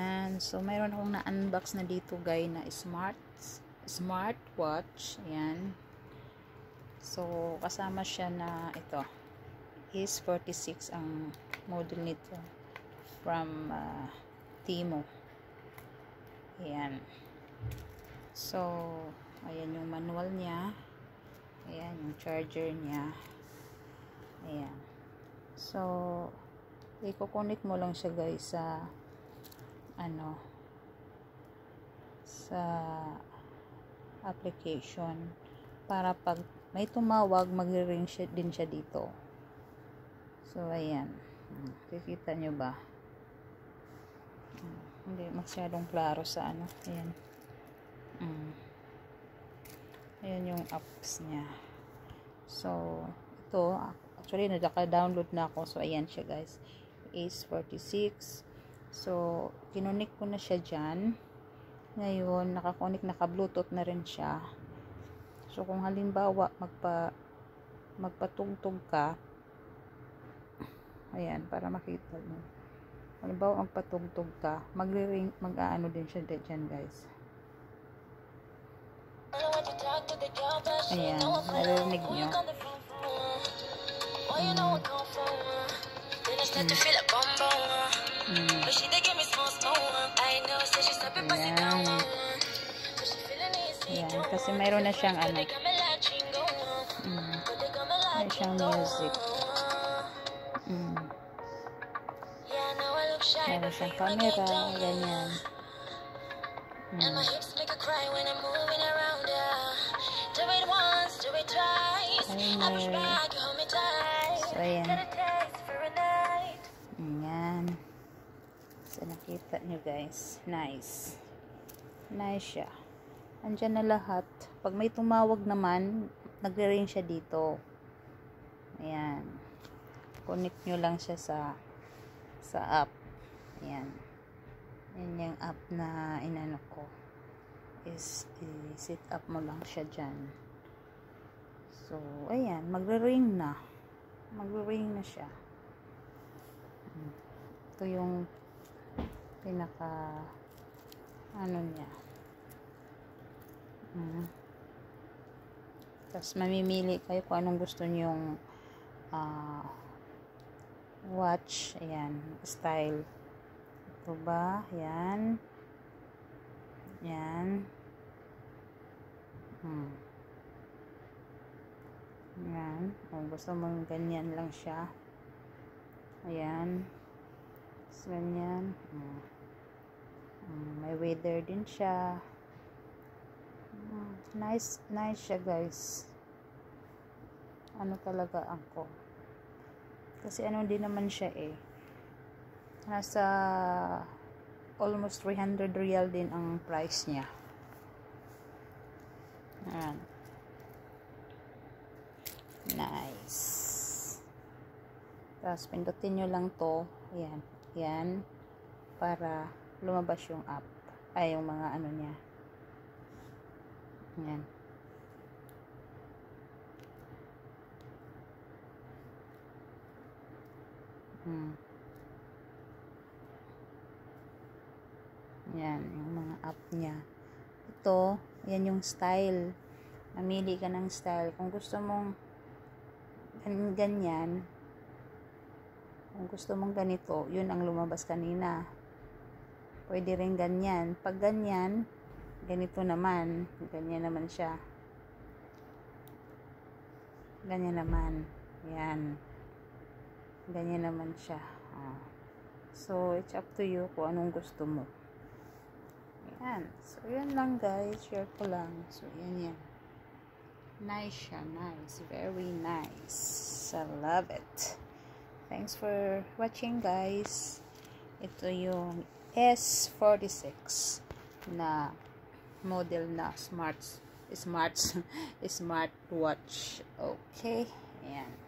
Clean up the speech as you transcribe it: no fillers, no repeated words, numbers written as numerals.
And so mayroon akong na-unbox na dito guys na smartwatch. Ayan. So kasama siya na ito. Is 46 ang model nito from Temu. Ayan. So ayan yung manual niya. Ayan yung charger niya. Ayan. So i-connect mo lang siya guys sa sa application para pag may tumawag magre-ring din siya dito. So ayan, kikita nyo ba? Hindi masyadong klaro sa ayan. Ayan yung apps niya. So ito actually naka-download na ako. So ayan siya guys, is 46. So, kinonik ko na siya dyan. Ngayon, naka-bluetooth na rin siya. So, kung halimbawa, magpatugtog ka, ayan, para makita mo. Halimbawa, magpatugtog ka, mag-aano din siya dyan, guys. Ayan, narinig nyo. Ayan, kasi mayroon na siyang may siyang music. Mayroon siyang camera, ganyan. So ayan. Ayan. So nakita nyo guys, nice siya. Andyan na lahat. Pag may tumawag naman, nagre-ring siya dito. Ayan. Connect nyo lang siya sa app. Ayan. Yan yung app na inano ko. I-set up mo lang siya dyan. So, ayan. Magre-ring na. Magre-ring na siya. Ito yung pinaka niya. Tapos mamimili kayo kung anong gusto nyong watch. Ayan, style. Ito ba? Ayan. Ayan. Ayan. Kung gusto mong ganyan lang siya. Ayan. Tapos ganyan. May weather din siya. Nice siya guys. Talaga ako. Kasi din naman siya nasa almost 300 real din ang price niya. Ayan. Nice. Tapos pindutin nyo lang to. Ayan. Ayan. Para lumabas yung app. Ay, yung mga niya. Ayan. Ayan, yung mga app niya. Ito, ayan yung style. Namili ka ng style. Kung gusto mong ganyan, kung gusto mong ganito, yun ang lumabas kanina. Pwede rin ganyan. Pag ganyan, ganito naman. Ganyan naman siya. Ganyan naman. Ayan. Ganyan naman siya. So, it's up to you kung anong gusto mo. Ayan. So, yan lang guys. Share ko lang. So, yan. Nice siya. Nice. Very nice. I love it. Thanks for watching guys. Ito yung S46 na model na smartwatch. Okay. Ayan.